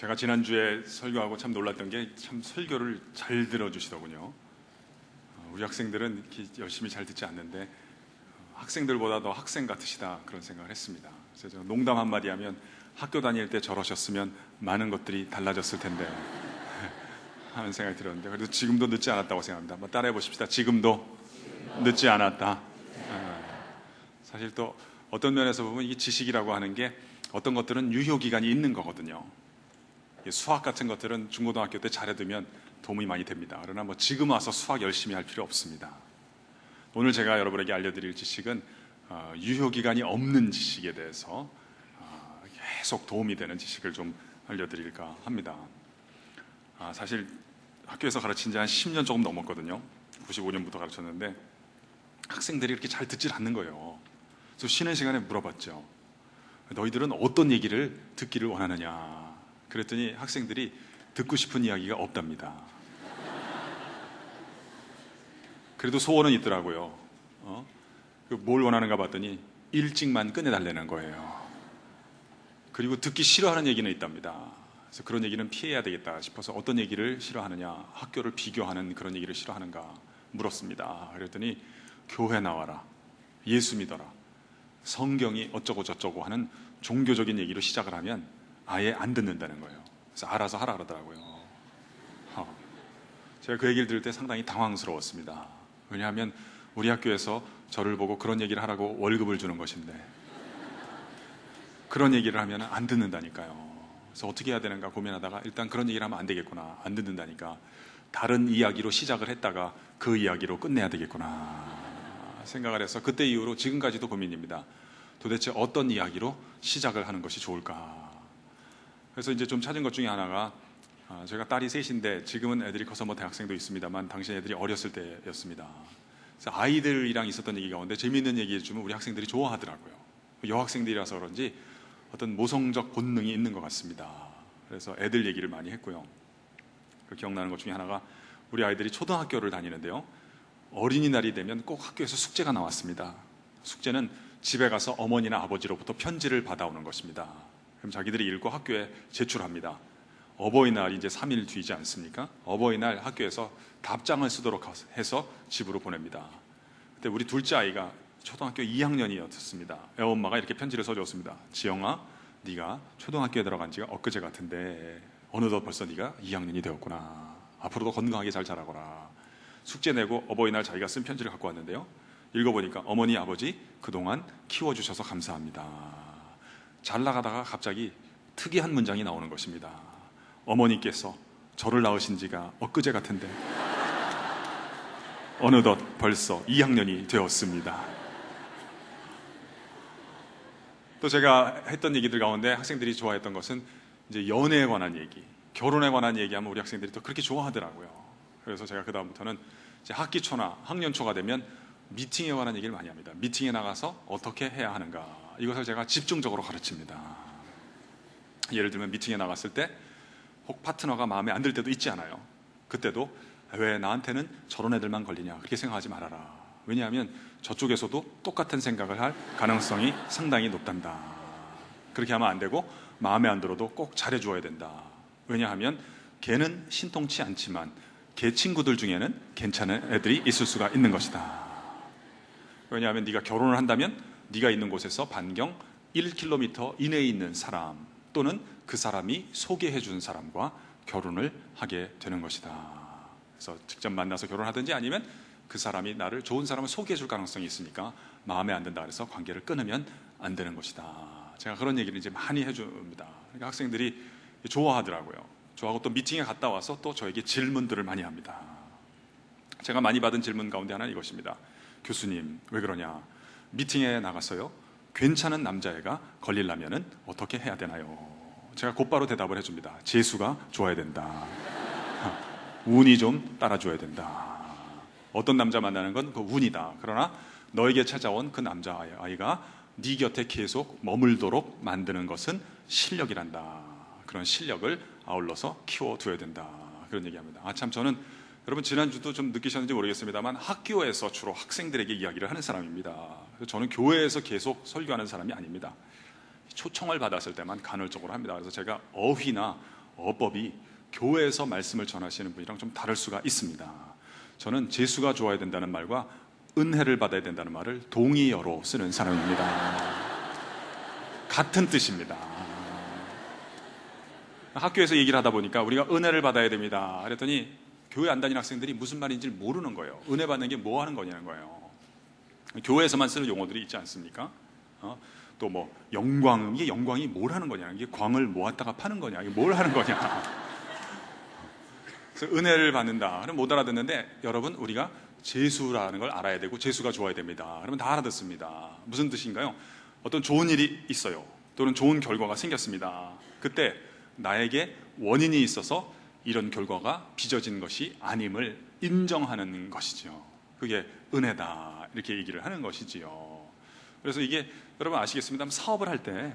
제가 지난주에 설교하고 참 놀랐던 게 참 설교를 잘 들어주시더군요. 우리 학생들은 이렇게 열심히 잘 듣지 않는데 학생들보다 더 학생 같으시다 그런 생각을 했습니다. 그래서 제가 농담 한마디 하면 학교 다닐 때 저러셨으면 많은 것들이 달라졌을 텐데 하는 생각이 들었는데 그래도 지금도 늦지 않았다고 생각합니다. 한번 따라해 보십시다. 지금도 늦지 않았다. 사실 또 어떤 면에서 보면 이게 지식이라고 하는 게 어떤 것들은 유효기간이 있는 거거든요. 수학 같은 것들은 중고등학교 때 잘해두면 도움이 많이 됩니다. 그러나 뭐 지금 와서 수학 열심히 할 필요 없습니다. 오늘 제가 여러분에게 알려드릴 지식은 유효기간이 없는 지식에 대해서 계속 도움이 되는 지식을 좀 알려드릴까 합니다. 사실 학교에서 가르친 지 한 10년 조금 넘었거든요. 95년부터 가르쳤는데 학생들이 이렇게 잘 듣질 않는 거예요. 그래서 쉬는 시간에 물어봤죠. 너희들은 어떤 얘기를 듣기를 원하느냐. 그랬더니 학생들이 듣고 싶은 이야기가 없답니다. 그래도 소원은 있더라고요. 뭘 원하는가 봤더니 일찍만 끝내달라는 거예요. 그리고 듣기 싫어하는 얘기는 있답니다. 그래서 그런 얘기는 피해야 되겠다 싶어서 어떤 얘기를 싫어하느냐, 학교를 비교하는 그런 얘기를 싫어하는가 물었습니다. 그랬더니 교회 나와라, 예수 믿어라, 성경이 어쩌고 저쩌고 하는 종교적인 얘기로 시작을 하면 아예 안 듣는다는 거예요. 그래서 알아서 하라 그러더라고요. 제가 그 얘기를 들을 때 상당히 당황스러웠습니다. 왜냐하면 우리 학교에서 저를 보고 그런 얘기를 하라고 월급을 주는 것인데 그런 얘기를 하면 안 듣는다니까요. 그래서 어떻게 해야 되는가 고민하다가 일단 그런 얘기를 하면 안 되겠구나, 안 듣는다니까 다른 이야기로 시작을 했다가 그 이야기로 끝내야 되겠구나 생각을 해서 그때 이후로 지금까지도 고민입니다. 도대체 어떤 이야기로 시작을 하는 것이 좋을까. 그래서 이제 좀 찾은 것 중에 하나가 제가 딸이 셋인데 지금은 애들이 커서 뭐 대학생도 있습니다만 당시 애들이 어렸을 때였습니다. 그래서 아이들이랑 있었던 얘기 가운데 재미있는 얘기 해주면 우리 학생들이 좋아하더라고요. 여학생들이라서 그런지 어떤 모성적 본능이 있는 것 같습니다. 그래서 애들 얘기를 많이 했고요. 그 기억나는 것 중에 하나가 우리 아이들이 초등학교를 다니는데요. 어린이날이 되면 꼭 학교에서 숙제가 나왔습니다. 숙제는 집에 가서 어머니나 아버지로부터 편지를 받아오는 것입니다. 그럼 자기들이 읽고 학교에 제출합니다. 어버이날이 이제 3일 뒤지 않습니까? 어버이날 학교에서 답장을 쓰도록 해서 집으로 보냅니다. 그때 우리 둘째 아이가 초등학교 2학년이었습니다. 애엄마가 이렇게 편지를 써줬습니다. 지영아, 네가 초등학교에 들어간 지가 엊그제 같은데 어느덧 벌써 네가 2학년이 되었구나. 앞으로도 건강하게 잘 자라거라. 숙제 내고 어버이날 자기가 쓴 편지를 갖고 왔는데요. 읽어보니까 어머니, 아버지 그동안 키워주셔서 감사합니다. 잘 나가다가 갑자기 특이한 문장이 나오는 것입니다. 어머니께서 저를 낳으신 지가 엊그제 같은데 어느덧 벌써 2학년이 되었습니다. 또 제가 했던 얘기들 가운데 학생들이 좋아했던 것은 이제 연애에 관한 얘기, 결혼에 관한 얘기하면 우리 학생들이 또 그렇게 좋아하더라고요. 그래서 제가 그 다음부터는 이제 학기 초나 학년 초가 되면 미팅에 관한 얘기를 많이 합니다. 미팅에 나가서 어떻게 해야 하는가, 이것을 제가 집중적으로 가르칩니다. 예를 들면 미팅에 나갔을 때 혹 파트너가 마음에 안 들 때도 있지 않아요. 그때도 왜 나한테는 저런 애들만 걸리냐 그렇게 생각하지 말아라. 왜냐하면 저쪽에서도 똑같은 생각을 할 가능성이 상당히 높단다. 그렇게 하면 안 되고 마음에 안 들어도 꼭 잘해줘야 된다. 왜냐하면 걔는 신통치 않지만 걔 친구들 중에는 괜찮은 애들이 있을 수가 있는 것이다. 왜냐하면 네가 결혼을 한다면 네가 있는 곳에서 반경 1km 이내에 있는 사람 또는 그 사람이 소개해 준 사람과 결혼을 하게 되는 것이다. 그래서 직접 만나서 결혼하든지 아니면 그 사람이 나를 좋은 사람을 소개해 줄 가능성이 있으니까 마음에 안 든다 그래서 관계를 끊으면 안 되는 것이다. 제가 그런 얘기를 이제 많이 해줍니다. 그러니까 학생들이 좋아하더라고요. 좋아하고 또 미팅에 갔다 와서 또 저에게 질문들을 많이 합니다. 제가 많이 받은 질문 가운데 하나는 이것입니다. 교수님, 왜 그러냐? 미팅에 나갔어요. 괜찮은 남자애가 걸리려면 어떻게 해야 되나요? 제가 곧바로 대답을 해줍니다. 재수가 좋아야 된다. 운이 좀 따라줘야 된다. 어떤 남자 만나는 건 그 운이다. 그러나 너에게 찾아온 그 남자아이가 네 곁에 계속 머물도록 만드는 것은 실력이란다. 그런 실력을 아울러서 키워둬야 된다. 그런 얘기합니다. 참 저는 여러분 지난주도 좀 느끼셨는지 모르겠습니다만 학교에서 주로 학생들에게 이야기를 하는 사람입니다. 저는 교회에서 계속 설교하는 사람이 아닙니다. 초청을 받았을 때만 간헐적으로 합니다. 그래서 제가 어휘나 어법이 교회에서 말씀을 전하시는 분이랑 좀 다를 수가 있습니다. 저는 재수가 좋아야 된다는 말과 은혜를 받아야 된다는 말을 동의어로 쓰는 사람입니다. 같은 뜻입니다. 학교에서 얘기를 하다 보니까 우리가 은혜를 받아야 됩니다. 그랬더니 교회 안 다니는 학생들이 무슨 말인지 모르는 거예요. 은혜 받는 게 뭐 하는 거냐는 거예요. 교회에서만 쓰는 용어들이 있지 않습니까? 또 뭐 영광, 이게 영광이 뭘 하는 거냐, 이게 광을 모았다가 파는 거냐, 이게 뭘 하는 거냐. 그래서 은혜를 받는다. 그럼 못 알아듣는데 여러분, 우리가 재수라는 걸 알아야 되고 재수가 좋아야 됩니다. 그러면 다 알아듣습니다. 무슨 뜻인가요? 어떤 좋은 일이 있어요. 또는 좋은 결과가 생겼습니다. 그때 나에게 원인이 있어서 이런 결과가 빚어진 것이 아님을 인정하는 것이죠. 그게 은혜다, 이렇게 얘기를 하는 것이지요. 그래서 이게 여러분 아시겠습니다. 사업을 할 때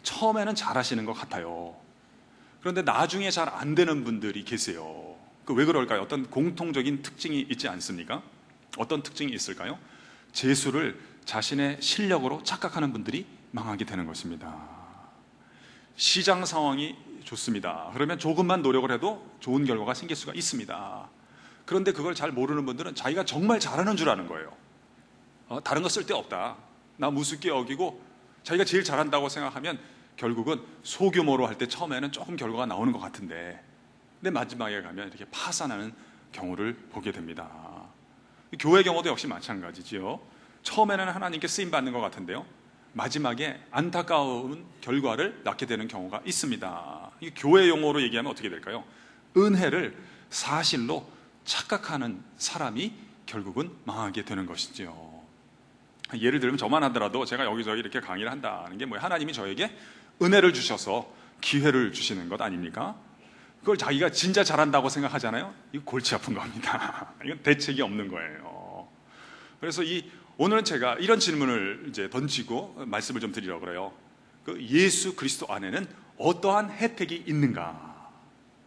처음에는 잘 하시는 것 같아요. 그런데 나중에 잘 안 되는 분들이 계세요. 왜 그럴까요? 어떤 공통적인 특징이 있지 않습니까? 어떤 특징이 있을까요? 재수를 자신의 실력으로 착각하는 분들이 망하게 되는 것입니다. 시장 상황이 좋습니다. 그러면 조금만 노력을 해도 좋은 결과가 생길 수가 있습니다. 그런데 그걸 잘 모르는 분들은 자기가 정말 잘하는 줄 아는 거예요. 다른 거 쓸데없다, 나 무섭게 여기고 자기가 제일 잘한다고 생각하면 결국은 소규모로 할 때 처음에는 조금 결과가 나오는 것 같은데, 근데 마지막에 가면 이렇게 파산하는 경우를 보게 됩니다. 교회 경우도 역시 마찬가지지요. 처음에는 하나님께 쓰임 받는 것 같은데요, 마지막에 안타까운 결과를 낳게 되는 경우가 있습니다. 이 교회 용어로 얘기하면 어떻게 될까요? 은혜를 사실로 착각하는 사람이 결국은 망하게 되는 것이죠. 예를 들면 저만 하더라도 제가 여기저기 이렇게 강의를 한다는 게 하나님이 저에게 은혜를 주셔서 기회를 주시는 것 아닙니까? 그걸 자기가 진짜 잘한다고 생각하잖아요. 이거 골치 아픈 겁니다. 이건 대책이 없는 거예요. 그래서 오늘은 제가 이런 질문을 이제 던지고 말씀을 좀 드리려고 그래요. 예수 그리스도 안에는 어떠한 혜택이 있는가?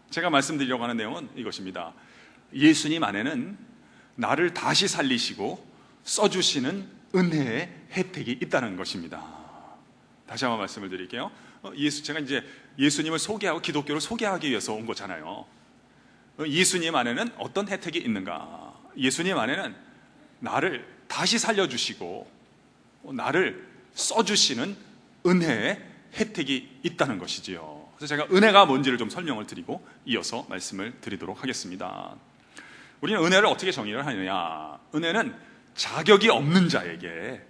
제가 말씀드리려고 하는 내용은 이것입니다. 예수님 안에는 나를 다시 살리시고 써주시는 은혜의 혜택이 있다는 것입니다. 다시 한번 말씀을 드릴게요. 제가 이제 예수님을 소개하고 기독교를 소개하기 위해서 온 거잖아요. 예수님 안에는 어떤 혜택이 있는가? 예수님 안에는 나를 다시 살려주시고 나를 써주시는 은혜의 혜택이 있다는 것이지요. 그래서 제가 은혜가 뭔지를 좀 설명을 드리고 이어서 말씀을 드리도록 하겠습니다. 우리는 은혜를 어떻게 정의를 하느냐? 은혜는 자격이 없는 자에게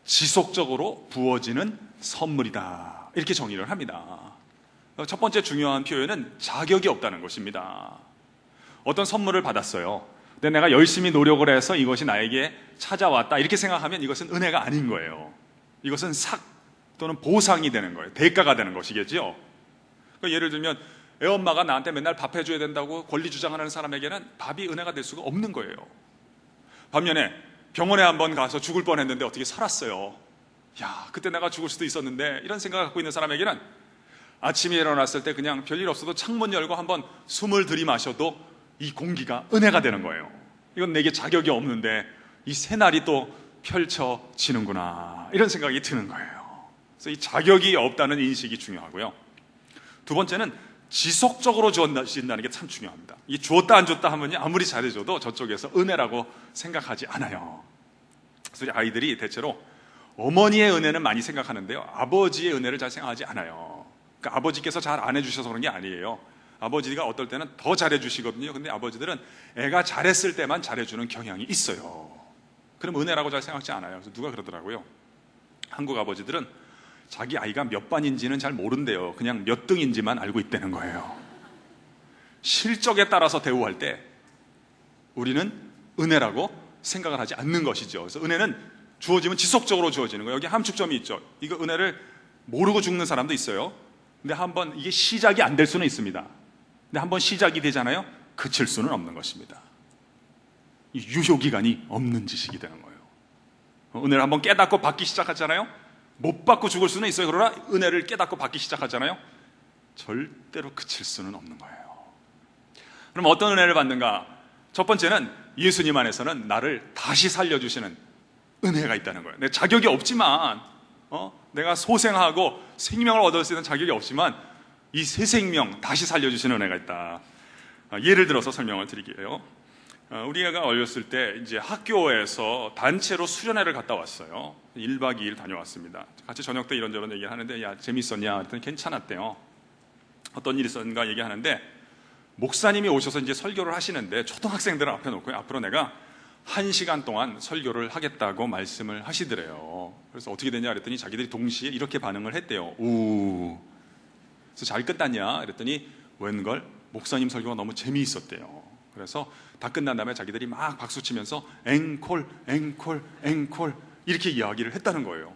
지속적으로 부어지는 선물이다, 이렇게 정의를 합니다. 첫 번째 중요한 표현은 자격이 없다는 것입니다. 어떤 선물을 받았어요. 근데 내가 열심히 노력을 해서 이것이 나에게 찾아왔다, 이렇게 생각하면 이것은 은혜가 아닌 거예요. 이것은 삭 또는 보상이 되는 거예요. 대가가 되는 것이겠죠. 예를 들면 애엄마가 나한테 맨날 밥 해줘야 된다고 권리 주장하는 사람에게는 밥이 은혜가 될 수가 없는 거예요. 반면에 병원에 한번 가서 죽을 뻔했는데 어떻게 살았어요. 야, 그때 내가 죽을 수도 있었는데, 이런 생각을 갖고 있는 사람에게는 아침에 일어났을 때 그냥 별일 없어도 창문 열고 한번 숨을 들이마셔도 이 공기가 은혜가 되는 거예요. 이건 내게 자격이 없는데 이 새날이 또 펼쳐지는구나, 이런 생각이 드는 거예요. 그래서 이 자격이 없다는 인식이 중요하고요. 두 번째는 지속적으로 주어진다는 게 참 중요합니다. 이 주었다 안 줬다 하면 아무리 잘해줘도 저쪽에서 은혜라고 생각하지 않아요. 그래서 우리 아이들이 대체로 어머니의 은혜는 많이 생각하는데요, 아버지의 은혜를 잘 생각하지 않아요. 그러니까 아버지께서 잘 안 해주셔서 그런 게 아니에요. 아버지가 어떨 때는 더 잘해주시거든요. 근데 아버지들은 애가 잘했을 때만 잘해주는 경향이 있어요. 그럼 은혜라고 잘 생각하지 않아요. 그래서 누가 그러더라고요. 한국 아버지들은 자기 아이가 몇 반인지는 잘 모른대요. 그냥 몇 등인지만 알고 있다는 거예요. 실적에 따라서 대우할 때 우리는 은혜라고 생각을 하지 않는 것이죠. 그래서 은혜는 주어지면 지속적으로 주어지는 거예요. 여기 함축점이 있죠. 이거 은혜를 모르고 죽는 사람도 있어요. 근데 한번 이게 시작이 안 될 수는 있습니다. 근데 한번 시작이 되잖아요, 그칠 수는 없는 것입니다. 이 유효기간이 없는 지식이 되는 거예요. 은혜를 한번 깨닫고 받기 시작하잖아요, 못 받고 죽을 수는 있어요. 그러나 은혜를 깨닫고 받기 시작하잖아요, 절대로 그칠 수는 없는 거예요. 그럼 어떤 은혜를 받는가? 첫 번째는 예수님 안에서는 나를 다시 살려주시는 은혜가 있다는 거예요. 내 자격이 없지만 내가 소생하고 생명을 얻을 수 있는 자격이 없지만 이 새 생명 다시 살려주시는 은혜가 있다. 예를 들어서 설명을 드릴게요. 우리 애가 어렸을 때 이제 학교에서 단체로 수련회를 갔다 왔어요. 1박 2일 다녀왔습니다. 같이 저녁 때 이런저런 얘기를 하는데, 야, 재밌었냐? 그랬더니 괜찮았대요. 어떤 일이 있었는가 얘기하는데, 목사님이 오셔서 이제 설교를 하시는데 초등학생들을 앞에 놓고 앞으로 내가 1시간 동안 설교를 하겠다고 말씀을 하시더래요. 그래서 어떻게 되냐 그랬더니 자기들이 동시에 이렇게 반응을 했대요. 우. 그래서 잘 끝났냐 그랬더니 웬걸 목사님 설교가 너무 재미있었대요. 그래서 다 끝난 다음에 자기들이 막 박수 치면서 앵콜, 앵콜, 앵콜 이렇게 이야기를 했다는 거예요.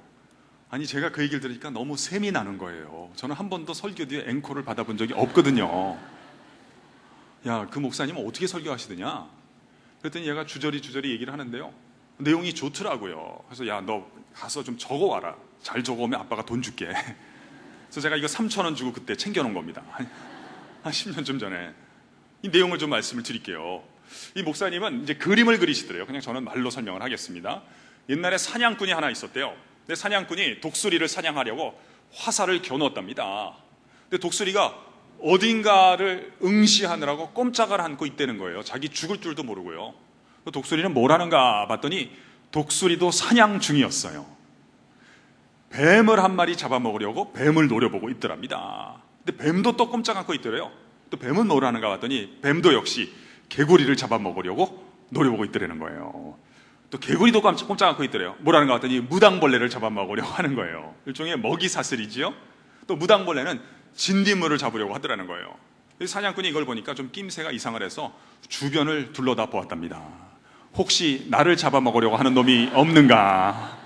아니, 제가 그 얘기를 들으니까 너무 샘이 나는 거예요. 저는 한 번도 설교 뒤에 앵콜을 받아본 적이 없거든요. 야, 그 목사님은 어떻게 설교하시더냐? 그랬더니 얘가 주저리 얘기를 하는데요, 내용이 좋더라고요. 그래서 야, 너 가서 좀 적어와라. 잘 적어오면 아빠가 돈 줄게. 그래서 제가 이거 3,000원 주고 그때 챙겨놓은 겁니다. 한 10년쯤 전에. 이 내용을 좀 말씀을 드릴게요. 이 목사님은 이제 그림을 그리시더래요. 그냥 저는 말로 설명을 하겠습니다. 옛날에 사냥꾼이 하나 있었대요. 근데 사냥꾼이 독수리를 사냥하려고 화살을 겨누었답니다. 근데 독수리가 어딘가를 응시하느라고 꼼짝을 않고 있다는 거예요. 자기 죽을 줄도 모르고요. 독수리는 뭘 하는가 봤더니 독수리도 사냥 중이었어요. 뱀을 한 마리 잡아먹으려고 뱀을 노려보고 있더랍니다. 근데 뱀도 또 꼼짝 않고 있더래요. 또 뱀은 뭘 하는가 봤더니 뱀도 역시 개구리를 잡아먹으려고 노려보고 있더라는 거예요. 또 개구리도 꼼짝 않고 있더래요. 뭘 하는가 봤더니 무당벌레를 잡아먹으려고 하는 거예요. 일종의 먹이 사슬이지요. 또 무당벌레는 진딧물을 잡으려고 하더라는 거예요. 사냥꾼이 이걸 보니까 좀 낌새가 이상을 해서 주변을 둘러다 보았답니다. 혹시 나를 잡아먹으려고 하는 놈이 없는가?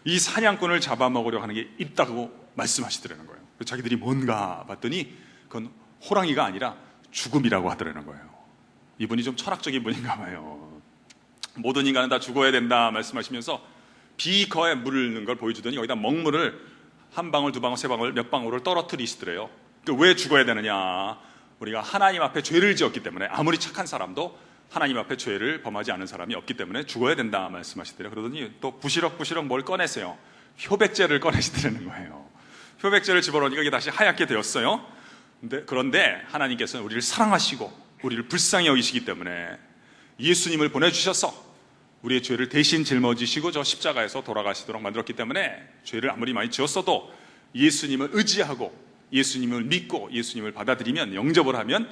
이 사냥꾼을 잡아먹으려고 하는 게 있다고 말씀하시더라는 거예요. 자기들이 뭔가 봤더니 그건 호랑이가 아니라 죽음이라고 하더라는 거예요. 이분이 좀 철학적인 분인가 봐요. 모든 인간은 다 죽어야 된다 말씀하시면서 비거에 물을 넣는 걸 보여주더니 여기다 먹물을 한 방울, 두 방울, 세 방울, 몇 방울을 떨어뜨리시더래요. 왜 죽어야 되느냐? 우리가 하나님 앞에 죄를 지었기 때문에, 아무리 착한 사람도 하나님 앞에 죄를 범하지 않은 사람이 없기 때문에 죽어야 된다 말씀하시더래요. 그러더니 또 부시럭부시럭 뭘 꺼내세요. 효백제를 꺼내시더라는 거예요. 효백제를 집어넣으니까 이게 다시 하얗게 되었어요. 그런데 하나님께서는 우리를 사랑하시고 우리를 불쌍히 여기시기 때문에 예수님을 보내주셔서 우리의 죄를 대신 짊어지시고 저 십자가에서 돌아가시도록 만들었기 때문에 죄를 아무리 많이 지었어도 예수님을 의지하고 예수님을 믿고 예수님을 받아들이면, 영접을 하면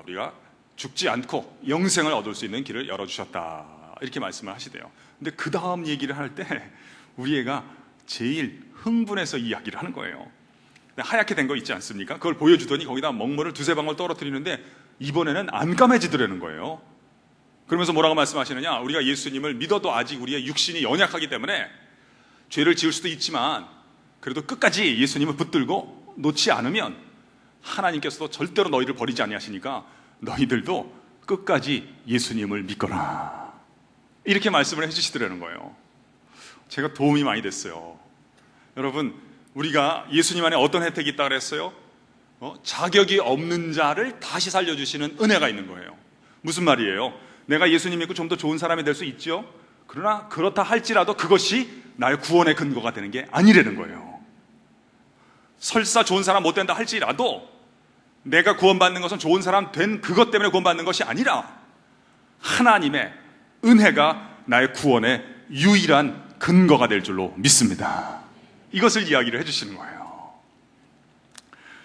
우리가 죽지 않고 영생을 얻을 수 있는 길을 열어주셨다, 이렇게 말씀을 하시대요. 근데 그 다음 얘기를 할 때 우리 애가 제일 흥분해서 이야기를 하는 거예요. 하얗게 된 거 있지 않습니까? 그걸 보여주더니 거기다 먹물을 두세 방울 떨어뜨리는데 이번에는 안 까매지더라는 거예요. 그러면서 뭐라고 말씀하시느냐? 우리가 예수님을 믿어도 아직 우리의 육신이 연약하기 때문에 죄를 지을 수도 있지만 그래도 끝까지 예수님을 붙들고 놓지 않으면 하나님께서도 절대로 너희를 버리지 아니하시니까 너희들도 끝까지 예수님을 믿거라, 이렇게 말씀을 해주시더라는 거예요. 제가 도움이 많이 됐어요. 여러분, 우리가 예수님 안에 어떤 혜택이 있다고 그랬어요? 자격이 없는 자를 다시 살려주시는 은혜가 있는 거예요. 무슨 말이에요? 내가 예수님 믿고 좀 더 좋은 사람이 될 수 있죠. 그러나 그렇다 할지라도 그것이 나의 구원의 근거가 되는 게 아니라는 거예요. 설사 좋은 사람 못 된다 할지라도 내가 구원받는 것은 좋은 사람 된 그것 때문에 구원받는 것이 아니라 하나님의 은혜가 나의 구원의 유일한 근거가 될 줄로 믿습니다. 이것을 이야기를 해주시는 거예요.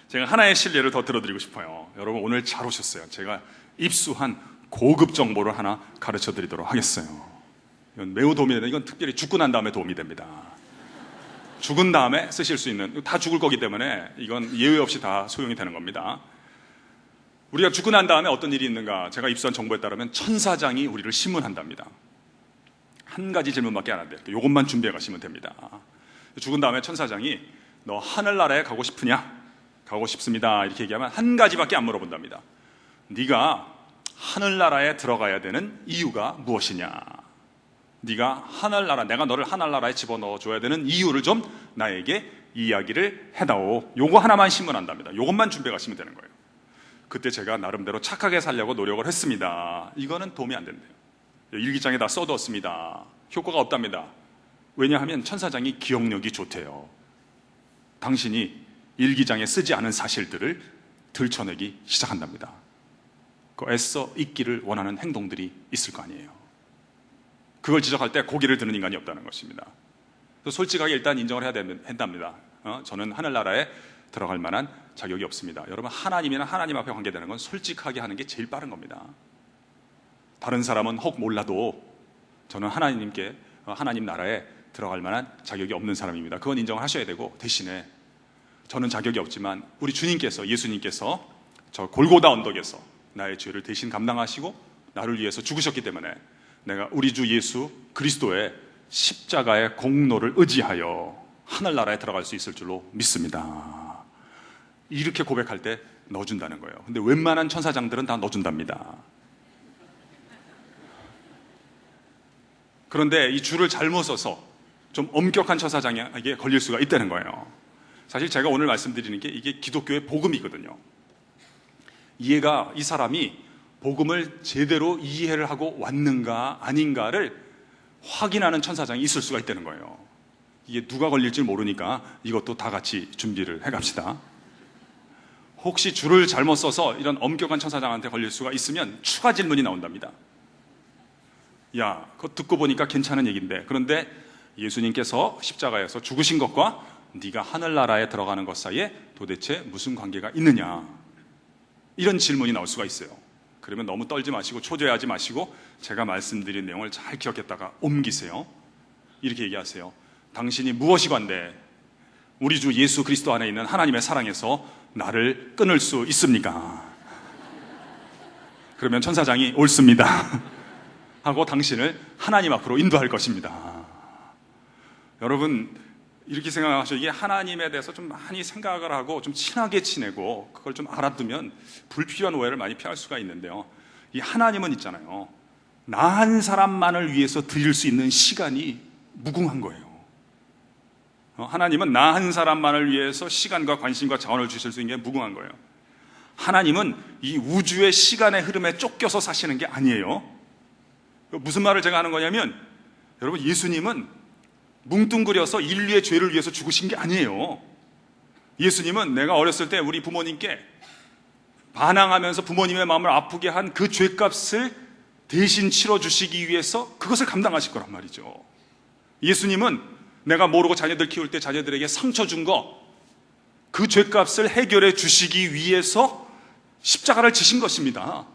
제가 하나의 실례를 더 들어드리고 싶어요. 여러분, 오늘 잘 오셨어요. 제가 입수한 고급 정보를 하나 가르쳐 드리도록 하겠어요. 이건 매우 도움이 됩니다. 이건 특별히 죽고 난 다음에 도움이 됩니다. 죽은 다음에 쓰실 수 있는, 다 죽을 거기 때문에 이건 예외 없이 다 소용이 되는 겁니다. 우리가 죽고 난 다음에 어떤 일이 있는가? 제가 입수한 정보에 따르면 천사장이 우리를 심문한답니다. 한 가지 질문밖에 안 한대요. 이것만 준비해 가시면 됩니다. 죽은 다음에 천사장이 너 하늘나라에 가고 싶으냐? 가고 싶습니다, 이렇게 얘기하면 한 가지밖에 안 물어본답니다. 네가 하늘나라에 들어가야 되는 이유가 무엇이냐? 네가 하늘나라, 내가 너를 하늘나라에 집어넣어 줘야 되는 이유를 좀 나에게 이야기를 해다오. 요거 하나만 신문한답니다. 요것만 준비해 가시면 되는 거예요. 그때 제가 나름대로 착하게 살려고 노력을 했습니다. 이거는 도움이 안 된대요. 일기장에 다 써두었습니다. 효과가 없답니다. 왜냐하면 천사장이 기억력이 좋대요. 당신이 일기장에 쓰지 않은 사실들을 들춰내기 시작한답니다. 그 애써 잊기를 원하는 행동들이 있을 거 아니에요. 그걸 지적할 때 고개를 드는 인간이 없다는 것입니다. 솔직하게 일단 인정을 해야 된답니다. 저는 하늘나라에 들어갈 만한 자격이 없습니다. 여러분, 하나님이나 하나님 앞에 관계되는 건 솔직하게 하는 게 제일 빠른 겁니다. 다른 사람은 혹 몰라도 저는 하나님 나라에 들어갈 만한 자격이 없는 사람입니다. 그건 인정을 하셔야 되고, 대신에 저는 자격이 없지만 우리 주님께서, 예수님께서 저 골고다 언덕에서 나의 죄를 대신 감당하시고 나를 위해서 죽으셨기 때문에 내가 우리 주 예수 그리스도의 십자가의 공로를 의지하여 하늘나라에 들어갈 수 있을 줄로 믿습니다. 이렇게 고백할 때 넣어준다는 거예요. 근데 웬만한 천사장들은 다 넣어준답니다. 그런데 이 줄을 잘못 써서 좀 엄격한 천사장에게 걸릴 수가 있다는 거예요. 사실 제가 오늘 말씀드리는 게 이게 기독교의 복음이거든요. 이 사람이 복음을 제대로 이해를 하고 왔는가 아닌가를 확인하는 천사장이 있을 수가 있다는 거예요. 이게 누가 걸릴지 모르니까 이것도 다 같이 준비를 해갑시다. 혹시 줄을 잘못 써서 이런 엄격한 천사장한테 걸릴 수가 있으면 추가 질문이 나온답니다. 야, 그거 듣고 보니까 괜찮은 얘기인데, 그런데 예수님께서 십자가에서 죽으신 것과 네가 하늘나라에 들어가는 것 사이에 도대체 무슨 관계가 있느냐, 이런 질문이 나올 수가 있어요. 그러면 너무 떨지 마시고 초조해하지 마시고 제가 말씀드린 내용을 잘 기억했다가 옮기세요. 이렇게 얘기하세요. 당신이 무엇이 관대 우리 주 예수 그리스도 안에 있는 하나님의 사랑에서 나를 끊을 수 있습니까? 그러면 천사장이 옳습니다 하고 당신을 하나님 앞으로 인도할 것입니다. 여러분, 이렇게 생각하셔. 이게 하나님에 대해서 좀 많이 생각을 하고 좀 친하게 지내고 그걸 좀 알아두면 불필요한 오해를 많이 피할 수가 있는데요. 이 하나님은 있잖아요, 나 한 사람만을 위해서 드릴 수 있는 시간이 무궁한 거예요. 하나님은 나 한 사람만을 위해서 시간과 관심과 자원을 주실 수 있는 게 무궁한 거예요. 하나님은 이 우주의 시간의 흐름에 쫓겨서 사시는 게 아니에요. 무슨 말을 제가 하는 거냐면, 여러분, 예수님은 뭉뚱그려서 인류의 죄를 위해서 죽으신 게 아니에요. 예수님은 내가 어렸을 때 우리 부모님께 반항하면서 부모님의 마음을 아프게 한 그 죄값을 대신 치러주시기 위해서 그것을 감당하실 거란 말이죠. 예수님은 내가 모르고 자녀들 키울 때 자녀들에게 상처 준 거, 그 죄값을 해결해 주시기 위해서 십자가를 지신 것입니다.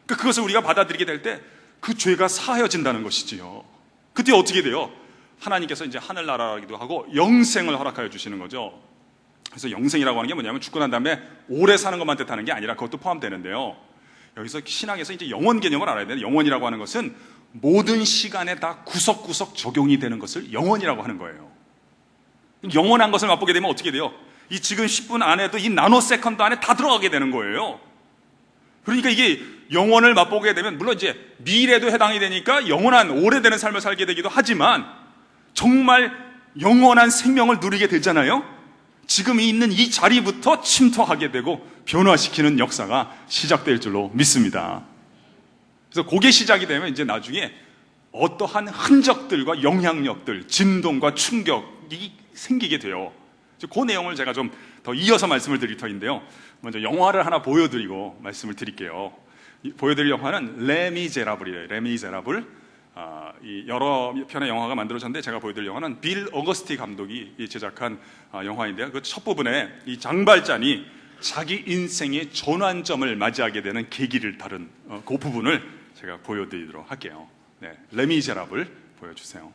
그것을 우리가 받아들이게 될 때 그 죄가 사하여진다는 것이지요. 그때 어떻게 돼요? 하나님께서 이제 하늘나라라기도 하고 영생을 허락하여 주시는 거죠. 그래서 영생이라고 하는 게 뭐냐면 죽고 난 다음에 오래 사는 것만 뜻하는 게 아니라 그것도 포함되는데요. 여기서 신학에서 이제 영원 개념을 알아야 돼요. 영원이라고 하는 것은 모든 시간에 다 구석구석 적용이 되는 것을 영원이라고 하는 거예요. 영원한 것을 맛보게 되면 어떻게 돼요? 이 지금 10분 안에도 이 나노 세컨드 안에 다 들어가게 되는 거예요. 그러니까 이게 영원을 맛보게 되면 물론 이제 미래도 해당이 되니까 영원한 오래되는 삶을 살게 되기도 하지만 정말 영원한 생명을 누리게 되잖아요. 지금 있는 이 자리부터 침투하게 되고 변화시키는 역사가 시작될 줄로 믿습니다. 그래서 그게 시작이 되면 이제 나중에 어떠한 흔적들과 영향력들, 진동과 충격이 생기게 돼요. 그 내용을 제가 좀 더 이어서 말씀을 드릴 터인데요. 먼저 영화를 하나 보여드리고 말씀을 드릴게요. 보여드릴 영화는 레미제라블이에요. 레미제라블. 이 여러 편의 영화가 만들어졌는데 제가 보여드릴 영화는 빌 어거스티 감독이 제작한 영화인데요. 그 첫 부분에 이 장발잔이 자기 인생의 전환점을 맞이하게 되는 계기를 다룬 그 부분을 제가 보여드리도록 할게요. 네, 레미제라블 보여주세요.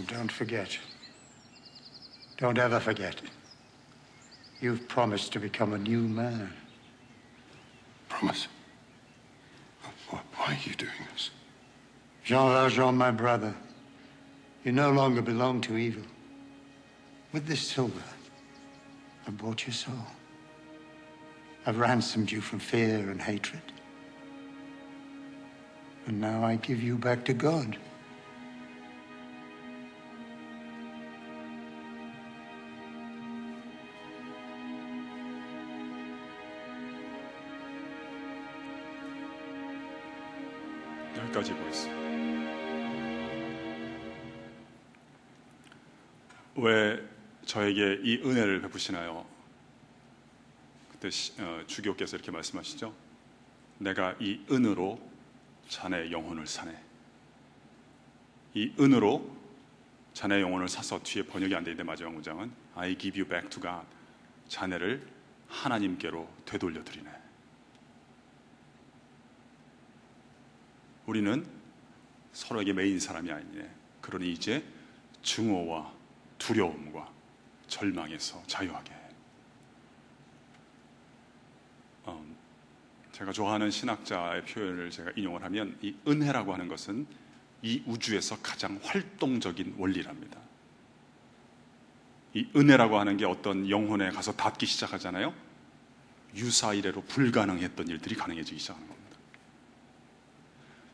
Don't forget. Don't ever forget. You've promised to become a new man. Promise? Why are you doing this? Jean Valjean, my brother, you no longer belong to evil. With this silver, I bought your soul. I've ransomed you from fear and hatred. And now I give you back to God. 여기까지 보겠습니다. 왜 저에게 이 은혜를 베푸시나요? 그때 주교께서 이렇게 말씀하시죠. 내가 이 은으로 자네 영혼을 사네. 이 은으로 자네 영혼을 사서, 뒤에 번역이 안 되는데 마지막 문장은 I give you back to God. 자네를 하나님께로 되돌려 드리네. 우리는 서로에게 매인 사람이 아니네. 그러니 이제 증오와 두려움과 절망에서 자유하게. 제가 좋아하는 신학자의 표현을 제가 인용을 하면, 이 은혜라고 하는 것은 이 우주에서 가장 활동적인 원리랍니다. 이 은혜라고 하는 게 어떤 영혼에 가서 닿기 시작하잖아요. 유사 이래로 불가능했던 일들이 가능해지기 시작하는 겁니다.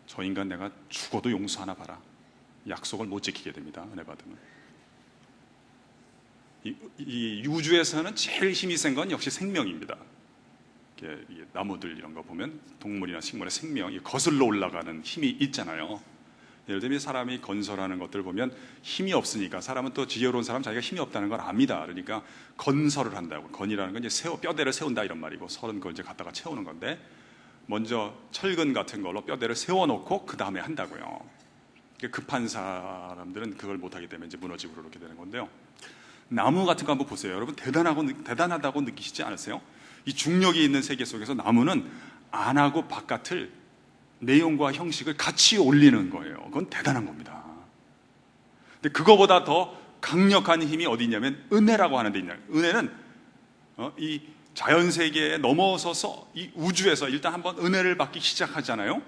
저 인간 내가 죽어도 용서하나 봐라. 약속을 못 지키게 됩니다. 은혜 받으면. 이 우주에서는 제일 힘이 센 건 역시 생명입니다. 이게 나무들 이런 거 보면 동물이나 식물의 생명이 거슬러 올라가는 힘이 있잖아요. 예를 들면 사람이 건설하는 것들 보면 힘이 없으니까, 사람은 또 지혜로운 사람 자기가 힘이 없다는 걸 압니다. 그러니까 건설을 한다고. 건이라는 건 이제 뼈대를 세운다 이런 말이고, 설은 그걸 이제 갖다가 채우는 건데, 먼저 철근 같은 걸로 뼈대를 세워놓고 그 다음에 한다고요. 급한 사람들은 그걸 못하게 되면 이제 무너지고 그렇게 되는 건데요. 나무 같은 거 한번 보세요. 여러분 대단하다고 느끼시지 않으세요? 이 중력이 있는 세계 속에서 나무는 안하고 바깥을, 내용과 형식을 같이 올리는 거예요. 그건 대단한 겁니다. 근데 그거보다 더 강력한 힘이 어디 있냐면 은혜라고 하는 데 있냐. 은혜는 이 자연 세계에 넘어서서 이 우주에서 일단 한번 은혜를 받기 시작하잖아요.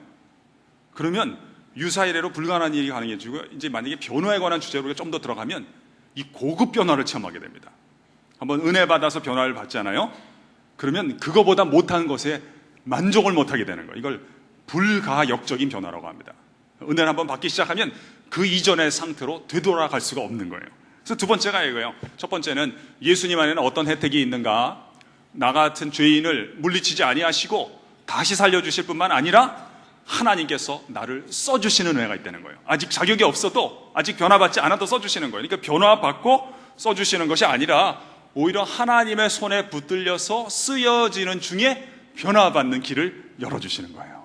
그러면 유사이래로 불가능한 일이 가능해지고, 이제 만약에 변화에 관한 주제로 우리가 좀 더 들어가면 이 고급 변화를 체험하게 됩니다. 한번 은혜 받아서 변화를 받잖아요. 그러면 그거보다 못한 것에 만족을 못하게 되는 거예요. 이걸 불가역적인 변화라고 합니다. 은혜를 한번 받기 시작하면 그 이전의 상태로 되돌아갈 수가 없는 거예요. 그래서 두 번째가 이거예요. 첫 번째는 예수님 안에는 어떤 혜택이 있는가? 나 같은 죄인을 물리치지 아니하시고 다시 살려주실 뿐만 아니라 하나님께서 나를 써주시는 은혜가 있다는 거예요. 아직 자격이 없어도, 아직 변화받지 않아도 써주시는 거예요. 그러니까 변화받고 써주시는 것이 아니라 오히려 하나님의 손에 붙들려서 쓰여지는 중에 변화받는 길을 열어주시는 거예요.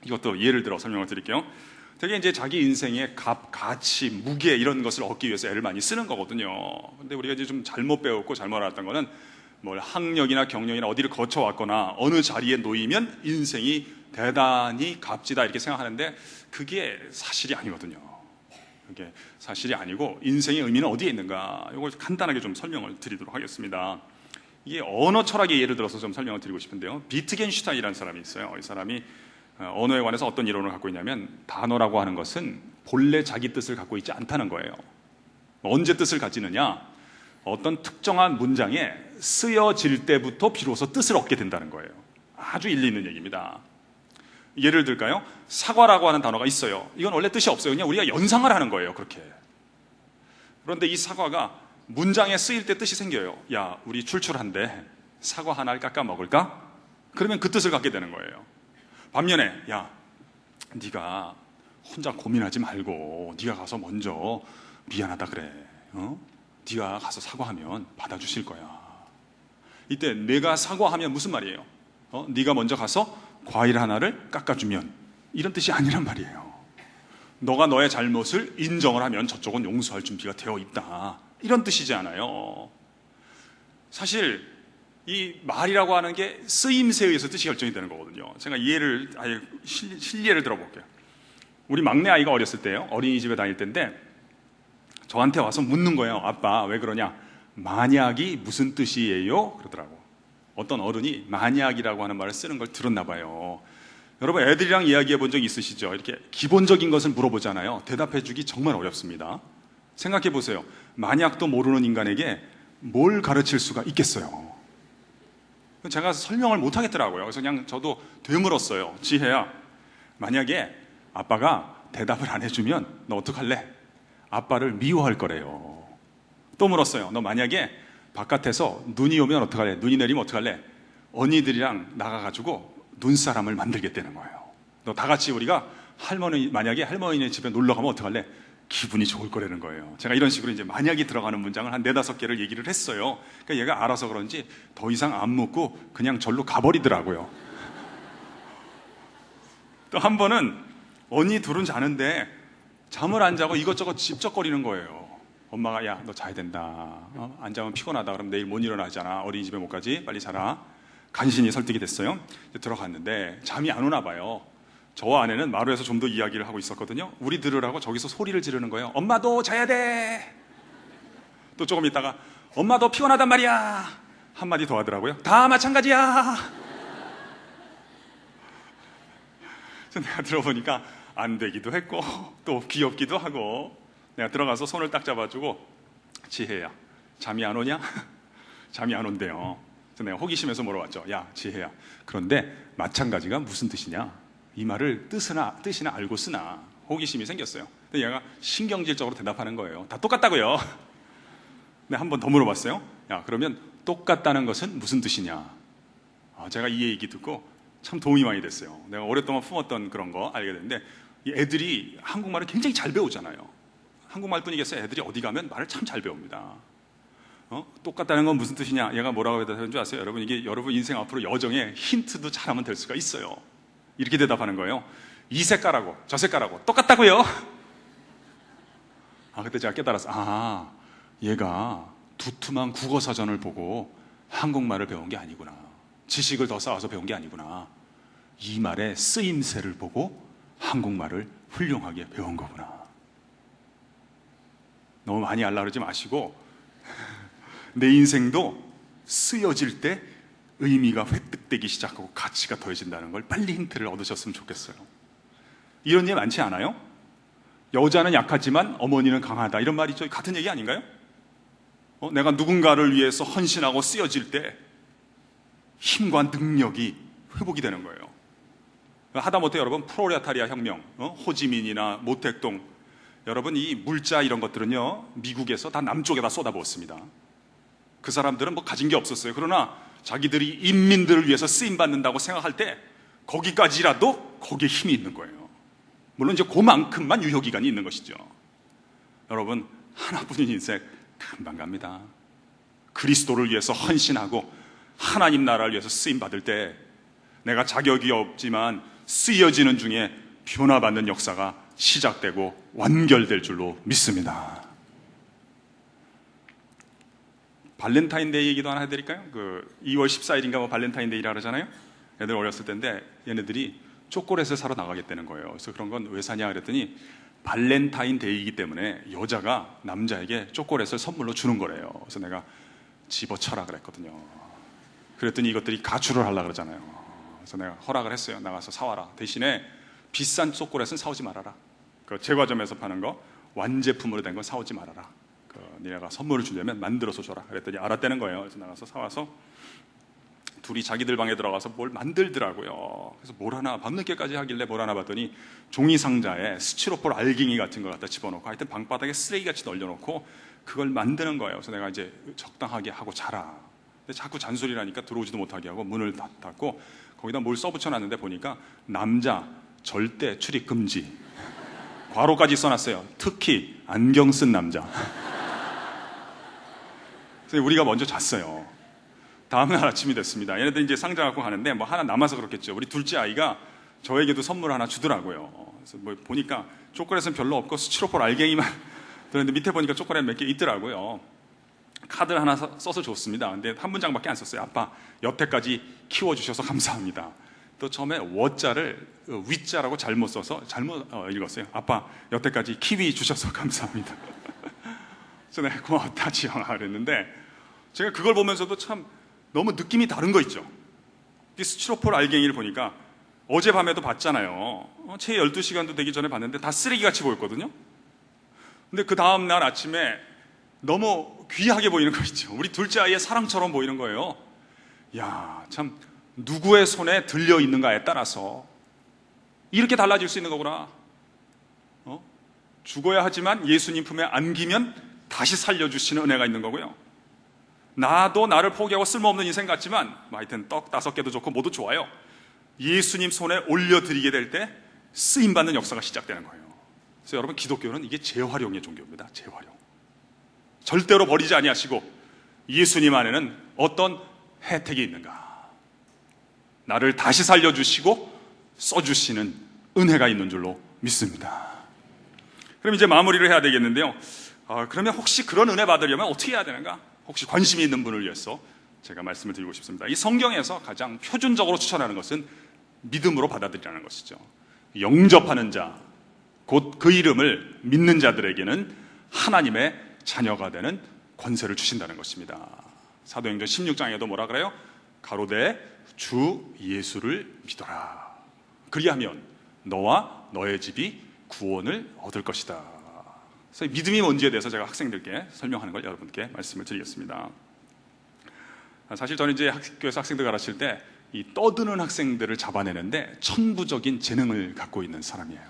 이것도 예를 들어 설명을 드릴게요. 되게 이제 자기 인생의 값, 가치, 무게 이런 것을 얻기 위해서 애를 많이 쓰는 거거든요. 근데 우리가 이제 좀 잘못 배웠고 잘못 알았던 거는, 뭘 학력이나 경력이나 어디를 거쳐왔거나 어느 자리에 놓이면 인생이 대단히 값지다 이렇게 생각하는데, 그게 사실이 아니거든요. 그게 사실이 아니고, 인생의 의미는 어디에 있는가, 이걸 간단하게 좀 설명을 드리도록 하겠습니다. 이게 언어 철학의 예를 들어서 좀 설명을 드리고 싶은데요. 비트겐슈타인이라는 사람이 있어요. 이 사람이 언어에 관해서 어떤 이론을 갖고 있냐면, 단어라고 하는 것은 본래 자기 뜻을 갖고 있지 않다는 거예요. 언제 뜻을 가지느냐? 어떤 특정한 문장에 쓰여질 때부터 비로소 뜻을 얻게 된다는 거예요. 아주 일리 있는 얘기입니다. 예를 들까요? 사과라고 하는 단어가 있어요. 이건 원래 뜻이 없어요. 그냥 우리가 연상을 하는 거예요. 그렇게. 그런데 이 사과가 문장에 쓰일 때 뜻이 생겨요. 야, 우리 출출한데 사과 하나를 깎아 먹을까? 그러면 그 뜻을 갖게 되는 거예요. 반면에, 야, 네가 혼자 고민하지 말고 네가 가서 먼저 미안하다 그래. 네가 가서 사과하면 받아주실 거야. 이때 내가 사과하면 무슨 말이에요? 네가 먼저 가서 과일 하나를 깎아주면, 이런 뜻이 아니란 말이에요. 너가 너의 잘못을 인정을 하면 저쪽은 용서할 준비가 되어 있다, 이런 뜻이잖아요. 사실 이 말이라고 하는 게 쓰임새에 의해서 뜻이 결정이 되는 거거든요. 제가 아예 실례를 들어볼게요. 우리 막내 아이가 어렸을 때요, 어린이집에 다닐 때인데 저한테 와서 묻는 거예요. 아빠, 왜 그러냐? 만약이 무슨 뜻이에요? 그러더라고. 어떤 어른이 만약이라고 하는 말을 쓰는 걸 들었나 봐요. 여러분, 애들이랑 이야기해 본 적 있으시죠? 이렇게 기본적인 것을 물어보잖아요. 대답해 주기 정말 어렵습니다. 생각해 보세요. 만약도 모르는 인간에게 뭘 가르칠 수가 있겠어요? 제가 설명을 못 하겠더라고요. 그래서 그냥 저도 되물었어요. 지혜야, 만약에 아빠가 대답을 안 해주면 너 어떡할래? 아빠를 미워할 거래요. 또 물었어요. 너 만약에 바깥에서 눈이 오면 어떡할래? 눈이 내리면 어떡할래? 언니들이랑 나가가지고 눈사람을 만들겠다는 거예요. 너 다 같이 우리가 만약에 할머니네 집에 놀러 가면 어떡할래? 기분이 좋을 거라는 거예요. 제가 이런 식으로 이제 만약이 들어가는 문장을 한 4-5개를 얘기를 했어요. 그러니까 얘가 알아서 그런지 더 이상 안 묻고 그냥 절로 가버리더라고요. 또 한 번은 언니 둘은 자는데 잠을 안 자고 이것저것 집적거리는 거예요. 엄마가 야, 너 자야 된다. 안 자면 피곤하다. 그럼 내일 못 일어나잖아. 어린이집에 못 가지. 빨리 자라. 간신히 설득이 됐어요. 들어갔는데 잠이 안 오나 봐요. 저와 아내는 마루에서 좀 더 이야기를 하고 있었거든요. 우리 들으라고 저기서 소리를 지르는 거예요. 엄마도 자야 돼. 또 조금 있다가 엄마도 피곤하단 말이야. 한마디 더 하더라고요. 다 마찬가지야. 그래서 내가 들어보니까 안 되기도 했고 또 귀엽기도 하고 내가 들어가서 손을 딱 잡아주고 지혜야, 잠이 안 오냐? 잠이 안 온대요. 그래서 내가 호기심에서 물어봤죠. 야, 지혜야, 그런데 마찬가지가 무슨 뜻이냐? 이 말을 뜻이나 알고 쓰나? 호기심이 생겼어요. 근데 얘가 신경질적으로 대답하는 거예요. 다 똑같다고요. 근데 한 번 더 물어봤어요. 야, 그러면 똑같다는 것은 무슨 뜻이냐? 제가 이 얘기 듣고 참 도움이 많이 됐어요. 내가 오랫동안 품었던 그런 거 알게 됐는데 이 애들이 한국말을 굉장히 잘 배우잖아요. 한국말뿐이겠어요. 애들이 어디 가면 말을 참 잘 배웁니다. 똑같다는 건 무슨 뜻이냐? 얘가 뭐라고 대답하는 줄 아세요? 여러분, 이게 여러분 인생 앞으로 여정에 힌트도 잘하면 될 수가 있어요. 이렇게 대답하는 거예요. 이 색깔하고 저 색깔하고 똑같다고요? 그때 제가 깨달았어. 얘가 두툼한 국어사전을 보고 한국말을 배운 게 아니구나. 지식을 더 쌓아서 배운 게 아니구나. 이 말의 쓰임새를 보고 한국말을 훌륭하게 배운 거구나. 너무 많이 알라 그러지 마시고 내 인생도 쓰여질 때 의미가 획득되기 시작하고 가치가 더해진다는 걸 빨리 힌트를 얻으셨으면 좋겠어요. 이런 예 많지 않아요? 여자는 약하지만 어머니는 강하다, 이런 말이 같은 얘기 아닌가요? 내가 누군가를 위해서 헌신하고 쓰여질 때 힘과 능력이 회복이 되는 거예요. 하다못해 여러분 프롤레타리아 혁명, 호지민이나 모택동, 여러분 이 물자 이런 것들은요 미국에서 다 남쪽에다 쏟아부었습니다. 그 사람들은 뭐 가진 게 없었어요. 그러나 자기들이 인민들을 위해서 쓰임받는다고 생각할 때 거기까지라도 거기에 힘이 있는 거예요. 물론 이제 그만큼만 유효기간이 있는 것이죠. 여러분, 하나뿐인 인생 금방 갑니다. 그리스도를 위해서 헌신하고 하나님 나라를 위해서 쓰임받을 때 내가 자격이 없지만 쓰여지는 중에 변화받는 역사가 시작되고 완결될 줄로 믿습니다. 발렌타인데이 얘기도 하나 해드릴까요? 2월 14일인가 뭐 발렌타인데이라 그러잖아요. 애들 어렸을 때인데 얘네들이 초콜릿을 사러 나가겠다는 거예요. 그래서 그런 건 왜 사냐 그랬더니 발렌타인데이이기 때문에 여자가 남자에게 초콜릿을 선물로 주는 거래요. 그래서 내가 집어쳐라 그랬거든요. 그랬더니 이것들이 가출을 하려고 그러잖아요. 그래서 내가 허락을 했어요. 나가서 사와라. 대신에 비싼 초콜릿은 사오지 말아라. 그 제과점에서 파는 거 완제품으로 된 건 사오지 말아라. 니네가 선물을 주려면 만들어서 줘라. 그랬더니 알았다는 거예요. 그래서 나가서 사와서 둘이 자기들 방에 들어가서 뭘 만들더라고요. 그래서 뭘 하나 밤늦게까지 하길래 뭘 하나 봤더니 종이 상자에 스티로폴 알갱이 같은 거 갖다 집어넣고 하여튼 방바닥에 쓰레기같이 널려놓고 그걸 만드는 거예요. 그래서 내가 이제 적당하게 하고 자라. 근데 자꾸 잔소리를 하니까 들어오지도 못하게 하고 문을 닫고 거기다 뭘 써붙여놨는데 보니까 남자 절대 출입 금지, 괄호까지 써놨어요. 특히 안경 쓴 남자. 그래서 우리가 먼저 잤어요. 다음날 아침이 됐습니다. 얘네들 이제 상자 갖고 가는데 뭐 하나 남아서 그렇겠죠. 우리 둘째 아이가 저에게도 선물 하나 주더라고요. 그래서 뭐 보니까 초콜릿은 별로 없고 스티로폴 알갱이만 들었는데 밑에 보니까 초콜릿 몇 개 있더라고요. 카드를 하나 써서 줬습니다. 근데 한 문장밖에 안 썼어요. 아빠, 여태까지 키워주셔서 감사합니다. 또 처음에 워자를 위자라고 잘못 써서 잘못 읽었어요. 아빠, 여태까지 키위 주셔서 감사합니다. 그래서 내가 고맙다 지영아 그랬는데 제가 그걸 보면서도 참 너무 느낌이 다른 거 있죠. 이 스티로폴 알갱이를 보니까 어젯밤에도 봤잖아요. 채 12시간도 되기 전에 봤는데 다 쓰레기같이 보였거든요. 근데 그 다음날 아침에 너무 귀하게 보이는 거 있죠. 우리 둘째 아이의 사랑처럼 보이는 거예요. 야, 참 누구의 손에 들려 있는가에 따라서 이렇게 달라질 수 있는 거구나. 죽어야 하지만 예수님 품에 안기면 다시 살려주시는 은혜가 있는 거고요. 나도 나를 포기하고 쓸모없는 인생 같지만 하여튼 떡 5개도 좋고 모두 좋아요. 예수님 손에 올려드리게 될 때 쓰임받는 역사가 시작되는 거예요. 그래서 여러분, 기독교는 이게 재활용의 종교입니다. 재활용. 절대로 버리지 아니하시고 예수님 안에는 어떤 혜택이 있는가, 나를 다시 살려주시고 써주시는 은혜가 있는 줄로 믿습니다. 그럼 이제 마무리를 해야 되겠는데요. 그러면 혹시 그런 은혜 받으려면 어떻게 해야 되는가? 혹시 관심이 있는 분을 위해서 제가 말씀을 드리고 싶습니다. 이 성경에서 가장 표준적으로 추천하는 것은 믿음으로 받아들이라는 것이죠. 영접하는 자, 곧 그 이름을 믿는 자들에게는 하나님의 자녀가 되는 권세를 주신다는 것입니다. 사도행전 16장에도 뭐라 그래요? 가로되 주 예수를 믿어라. 그리하면 너와 너의 집이 구원을 얻을 것이다. 그래서 믿음이 뭔지에 대해서 제가 학생들께 설명하는 걸 여러분께 말씀을 드리겠습니다. 사실 저는 이제 학교에서 학생들 가르칠 때 이 떠드는 학생들을 잡아내는데 천부적인 재능을 갖고 있는 사람이에요.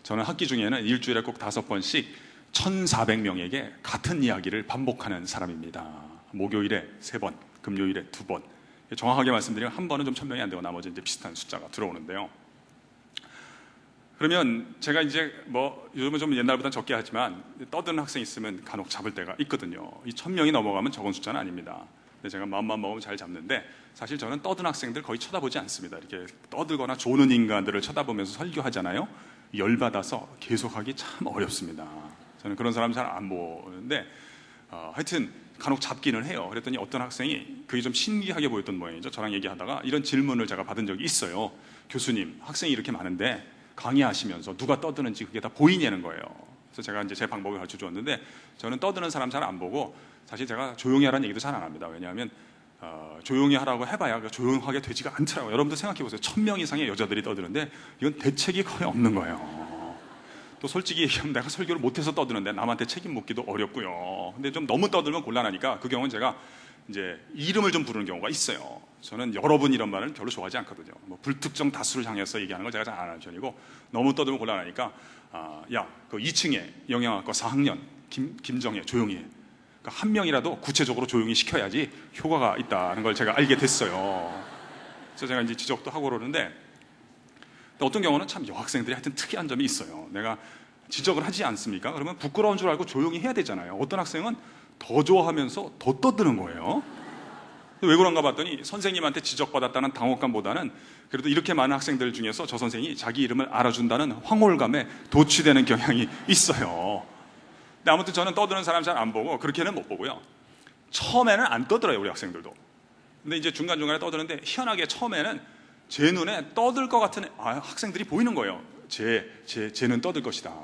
저는 학기 중에는 일주일에 꼭 5번씩 1,400명에게 같은 이야기를 반복하는 사람입니다. 목요일에 3번, 금요일에 2번. 정확하게 말씀드리면 한 번은 좀 1,000명이 안 되고 나머지 이제 비슷한 숫자가 들어오는데요. 그러면 제가 이제 요즘은 좀 옛날보다는 적게 하지만 떠드는 학생 있으면 간혹 잡을 때가 있거든요. 이 1,000명이 넘어가면 적은 숫자는 아닙니다. 근데 제가 마음만 먹으면 잘 잡는데, 사실 저는 떠드는 학생들 거의 쳐다보지 않습니다. 이렇게 떠들거나 조는 인간들을 쳐다보면서 설교하잖아요. 열받아서 계속하기 참 어렵습니다. 저는 그런 사람 잘 안 보는데 하여튼 간혹 잡기는 해요. 그랬더니 어떤 학생이 그게 좀 신기하게 보였던 모양이죠. 저랑 얘기하다가 이런 질문을 제가 받은 적이 있어요. 교수님, 학생이 이렇게 많은데 강의하시면서 누가 떠드는지 그게 다 보이냐는 거예요. 그래서 제가 이제 제 방법을 가르쳐 주었는데, 저는 떠드는 사람 잘 안 보고 사실 제가 조용히 하라는 얘기도 잘 안 합니다. 왜냐하면 조용히 하라고 해봐야 조용하게 되지가 않더라고요. 여러분도 생각해 보세요. 1,000명 이상의 여자들이 떠드는데 이건 대책이 거의 없는 거예요. 또 솔직히 얘기하면 내가 설교를 못해서 떠드는데 남한테 책임 묻기도 어렵고요. 근데 좀 너무 떠들면 곤란하니까 그 경우는 제가 이제 이름을 좀 부르는 경우가 있어요. 저는 여러분 이런 말은 별로 좋아하지 않거든요. 불특정 다수를 향해서 얘기하는 걸 제가 잘 안 하는 편이고, 너무 떠들면 곤란하니까 야, 그 2층에 영양학과 4학년 김정혜 조용히 해. 그러니까 한 명이라도 구체적으로 조용히 시켜야지 효과가 있다는 걸 제가 알게 됐어요. 그래서 제가 이제 지적도 하고 그러는데, 어떤 경우는 참 여학생들이 하여튼 특이한 점이 있어요. 내가 지적을 하지 않습니까? 그러면 부끄러운 줄 알고 조용히 해야 되잖아요. 어떤 학생은 더 좋아하면서 더 떠드는 거예요. 왜 그런가 봤더니 선생님한테 지적받았다는 당혹감보다는 그래도 이렇게 많은 학생들 중에서 저 선생이 자기 이름을 알아준다는 황홀감에 도취되는 경향이 있어요. 근데 아무튼 저는 떠드는 사람 잘 안 보고 그렇게는 못 보고요. 처음에는 안 떠들어요, 우리 학생들도. 근데 이제 중간중간에 떠드는데 희한하게 처음에는 제 눈에 떠들 것 같은 학생들이 보이는 거예요. 쟤는 떠들 것이다.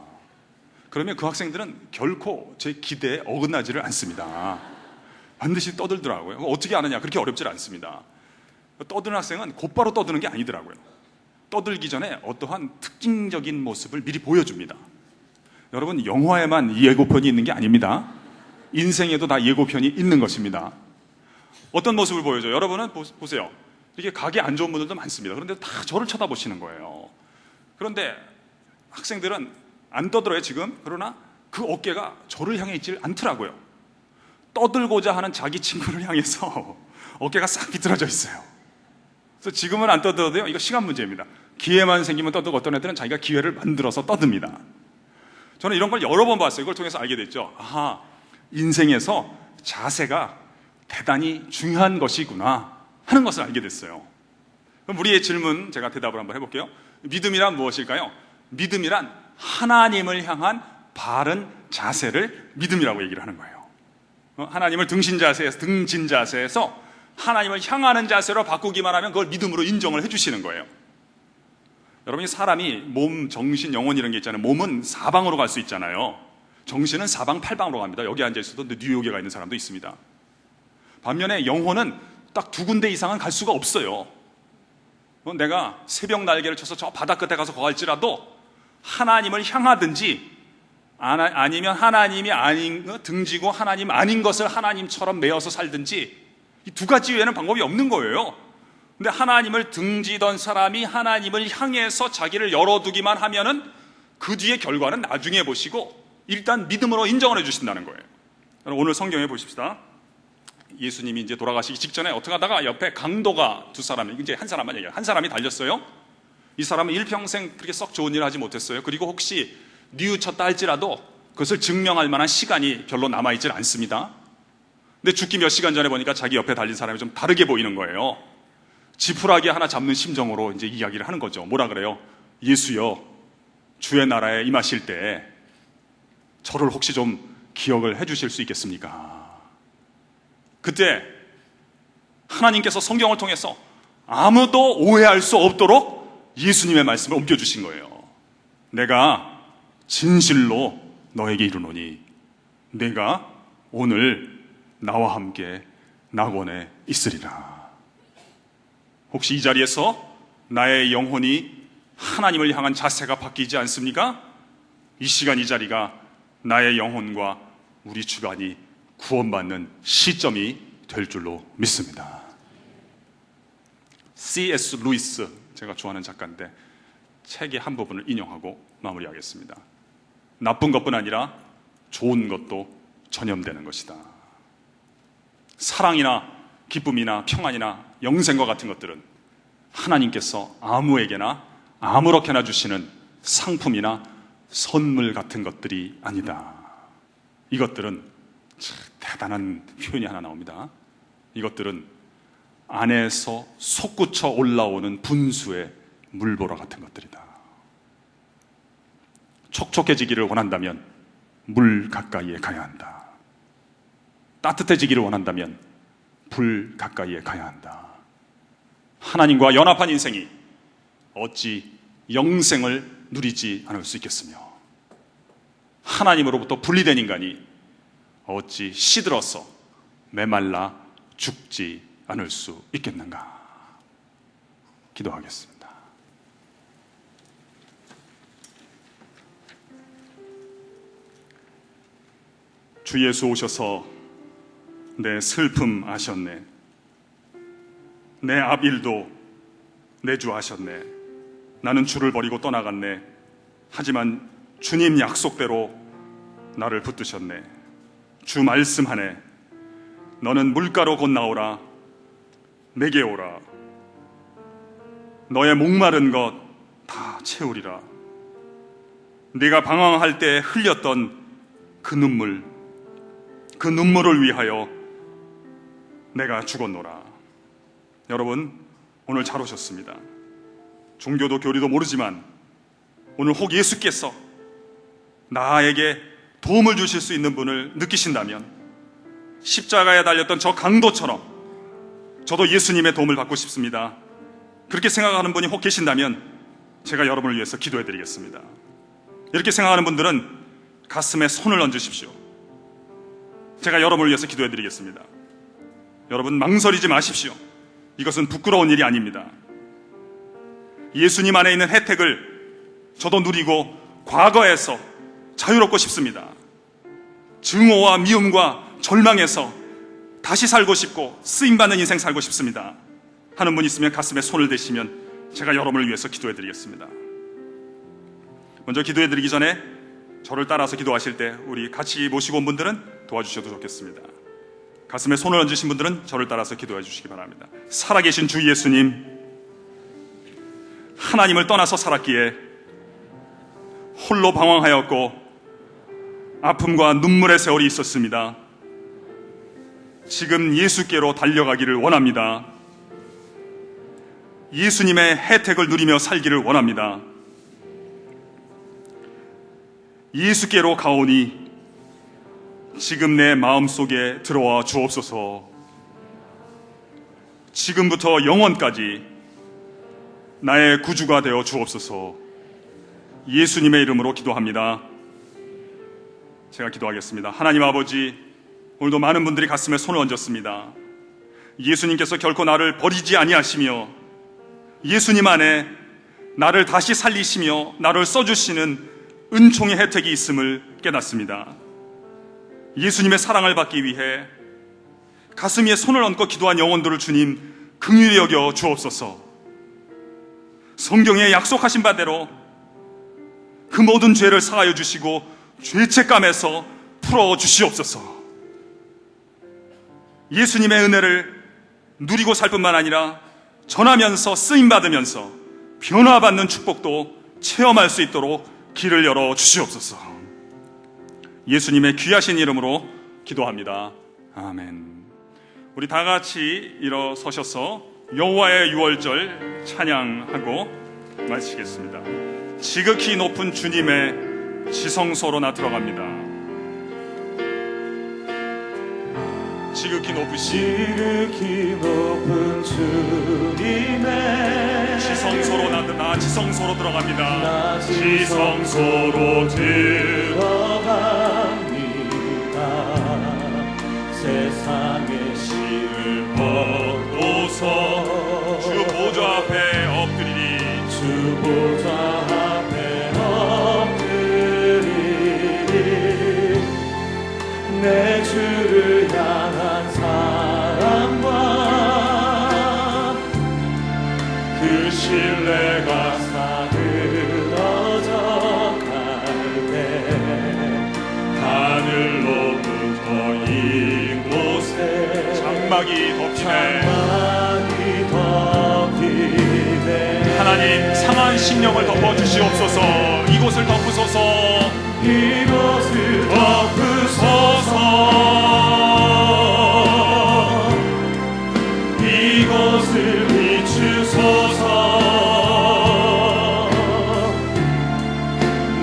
그러면 그 학생들은 결코 제 기대에 어긋나지를 않습니다. 반드시 떠들더라고요. 어떻게 아느냐? 그렇게 어렵질 않습니다. 떠드는 학생은 곧바로 떠드는 게 아니더라고요. 떠들기 전에 어떠한 특징적인 모습을 미리 보여줍니다. 여러분, 영화에만 예고편이 있는 게 아닙니다. 인생에도 다 예고편이 있는 것입니다. 어떤 모습을 보여줘요? 여러분은 보세요. 이렇게 가기 안 좋은 분들도 많습니다. 그런데 다 저를 쳐다보시는 거예요. 그런데 학생들은 안 떠들어요, 지금. 그러나 그 어깨가 저를 향해 있질 않더라고요. 떠들고자 하는 자기 친구를 향해서 어깨가 싹 비틀어져 있어요. 그래서 지금은 안 떠들어도요, 이거 시간 문제입니다. 기회만 생기면 떠들고, 어떤 애들은 자기가 기회를 만들어서 떠듭니다. 저는 이런 걸 여러 번 봤어요. 이걸 통해서 알게 됐죠. 아하, 인생에서 자세가 대단히 중요한 것이구나 하는 것을 알게 됐어요. 그럼 우리의 질문, 제가 대답을 한번 해볼게요. 믿음이란 무엇일까요? 믿음이란 하나님을 향한 바른 자세를 믿음이라고 얘기를 하는 거예요. 하나님을 등진 자세에서 하나님을 향하는 자세로 바꾸기만 하면 그걸 믿음으로 인정을 해주시는 거예요. 여러분이 사람이 몸, 정신, 영혼 이런 게 있잖아요. 몸은 사방으로 갈 수 있잖아요. 정신은 사방팔방으로 갑니다. 여기 앉아있어도 뉴욕에 가 있는 사람도 있습니다. 반면에 영혼은 딱 2군데 이상은 갈 수가 없어요. 내가 새벽 날개를 쳐서 저 바다 끝에 가서 거할지라도 하나님을 향하든지 아니면 하나님이 등지고 하나님 아닌 것을 하나님처럼 메어서 살든지, 이 2가지 외에는 방법이 없는 거예요. 근데 하나님을 등지던 사람이 하나님을 향해서 자기를 열어두기만 하면은 그 뒤의 결과는 나중에 보시고 일단 믿음으로 인정을 해주신다는 거예요. 오늘 성경에 보십시다. 예수님이 이제 돌아가시기 직전에 어떻게 하다가 옆에 강도가 두 사람이, 이제 한 사람만 얘기해요. 한 사람이 달렸어요. 이 사람은 일평생 그렇게 썩 좋은 일을 하지 못했어요. 그리고 혹시 뉘우쳤다 할지라도 그것을 증명할 만한 시간이 별로 남아있질 않습니다. 근데 죽기 몇 시간 전에 보니까 자기 옆에 달린 사람이 좀 다르게 보이는 거예요. 지푸라기 하나 잡는 심정으로 이제 이야기를 하는 거죠. 뭐라 그래요? 예수여, 주의 나라에 임하실 때 저를 혹시 좀 기억을 해주실 수 있겠습니까? 그때 하나님께서 성경을 통해서 아무도 오해할 수 없도록 예수님의 말씀을 옮겨주신 거예요. 내가 진실로 너에게 이르노니 내가 오늘 나와 함께 낙원에 있으리라. 혹시 이 자리에서 나의 영혼이 하나님을 향한 자세가 바뀌지 않습니까? 이 시간 이 자리가 나의 영혼과 우리 주간이 구원받는 시점이 될 줄로 믿습니다. C.S. 루이스, 제가 좋아하는 작가인데 책의 한 부분을 인용하고 마무리하겠습니다. 나쁜 것뿐 아니라 좋은 것도 전염되는 것이다. 사랑이나 기쁨이나 평안이나 영생과 같은 것들은 하나님께서 아무에게나 아무렇게나 주시는 상품이나 선물 같은 것들이 아니다. 이것들은 참 대단한 표현이 하나 나옵니다. 이것들은 안에서 솟구쳐 올라오는 분수의 물보라 같은 것들이다. 촉촉해지기를 원한다면 물 가까이에 가야 한다. 따뜻해지기를 원한다면 불 가까이에 가야 한다. 하나님과 연합한 인생이 어찌 영생을 누리지 않을 수 있겠으며, 하나님으로부터 분리된 인간이 어찌 시들어서 메말라 죽지 않을 수 있겠는가. 기도하겠습니다. 주 예수 오셔서 내 슬픔 아셨네. 내 앞일도 내 주 아셨네. 나는 주를 버리고 떠나갔네. 하지만 주님 약속대로 나를 붙드셨네. 주 말씀하네. 너는 물가로 곧 나오라. 내게 오라. 너의 목마른 것 다 채우리라. 네가 방황할 때 흘렸던 그 눈물을 위하여 내가 죽었노라. 여러분, 오늘 잘 오셨습니다. 종교도 교리도 모르지만 오늘 혹 예수께서 나에게 도움을 주실 수 있는 분을 느끼신다면 십자가에 달렸던 저 강도처럼 저도 예수님의 도움을 받고 싶습니다. 그렇게 생각하는 분이 혹 계신다면 제가 여러분을 위해서 기도해 드리겠습니다. 이렇게 생각하는 분들은 가슴에 손을 얹으십시오. 제가 여러분을 위해서 기도해 드리겠습니다. 여러분, 망설이지 마십시오. 이것은 부끄러운 일이 아닙니다. 예수님 안에 있는 혜택을 저도 누리고 과거에서 자유롭고 싶습니다. 증오와 미움과 절망에서 다시 살고 싶고 쓰임받는 인생 살고 싶습니다 하는 분 있으면 가슴에 손을 대시면 제가 여러분을 위해서 기도해 드리겠습니다. 먼저 기도해 드리기 전에 저를 따라서 기도하실 때 우리 같이 모시고 온 분들은 도와주셔도 좋겠습니다. 가슴에 손을 얹으신 분들은 저를 따라서 기도해 주시기 바랍니다. 살아계신 주 예수님, 하나님을 떠나서 살았기에 홀로 방황하였고 아픔과 눈물의 세월이 있었습니다. 지금 예수께로 달려가기를 원합니다. 예수님의 혜택을 누리며 살기를 원합니다. 예수께로 가오니 지금 내 마음속에 들어와 주옵소서. 지금부터 영원까지 나의 구주가 되어 주옵소서. 예수님의 이름으로 기도합니다. 제가 기도하겠습니다. 하나님 아버지, 오늘도 많은 분들이 가슴에 손을 얹었습니다. 예수님께서 결코 나를 버리지 아니하시며 예수님 안에 나를 다시 살리시며 나를 써주시는 은총의 혜택이 있음을 깨닫습니다. 예수님의 사랑을 받기 위해 가슴 위에 손을 얹고 기도한 영혼들을 주님 긍휼히 여겨 주옵소서. 성경에 약속하신 바대로 그 모든 죄를 사하여 주시고 죄책감에서 풀어 주시옵소서. 예수님의 은혜를 누리고 살 뿐만 아니라 전하면서 쓰임받으면서 변화받는 축복도 체험할 수 있도록 길을 열어 주시옵소서. 예수님의 귀하신 이름으로 기도합니다. 아멘. 우리 다 같이 일어서셔서 여호와의 유월절 찬양하고 마치겠습니다. 지극히 높은 주님의 지성소로 나 들어갑니다. 지극히 높은 주님의 지성소로 나 지성소로 들어갑니다. 지성소로 들어갑니다. 세상의 실을 벗고서 주 보좌 앞에 엎드리리. 주 보좌 앞에 엎드리리. 내 주를 향한 사랑과 그 신뢰가 사그러져 갈 때 하늘로부터 이곳에 장막이 덮이네. 하나님, 상한 심령을 덮어주시옵소서. 이곳을 덮으소서. 이곳을 덮으소서. 이곳을 비추소서.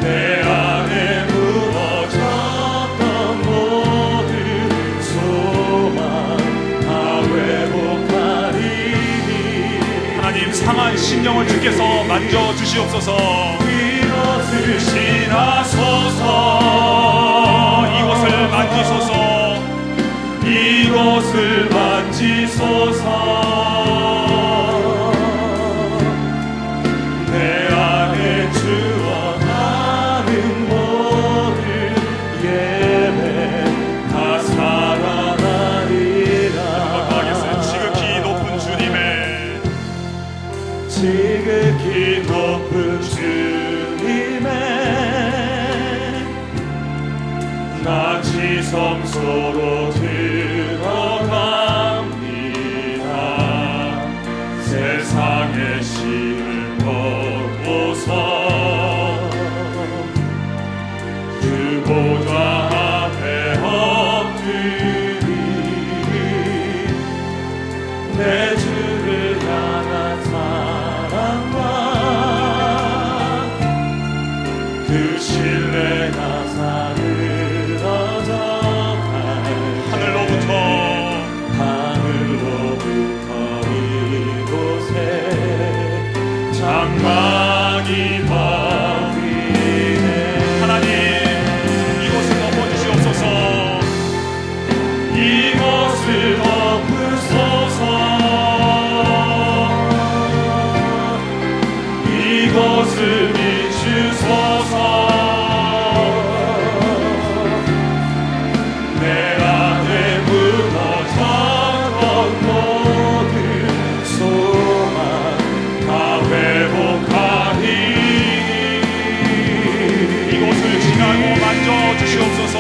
내 안에 무너졌던 모든 소망 다 회복하리니. 하나님, 상한 심령을 주께서 만져주시옵소서. 이곳을 지나소서. 이곳을 만지소서. 이곳을 만지소서. 내 안에 주어가는 모든 예배 다 살아나리라. 하겠어요. 지극히 높은 주님의 지극히 높은 주님의 나 지성소로 들어갑니다. 세상의 실을 벗고서 주 보좌 앞에 엎드리. 내 주를 향한 사랑과 그 신뢰가 사그러져 하늘로부터 이곳에 장막이 덮이네. 하나님, 이곳을 덮어주시옵소서. 이곳을 덮으소서. 이곳을 비추소서. 내 안에 무너졌던 모든 소망 다 회복하리. 이곳을 지나고 만져주시옵소서.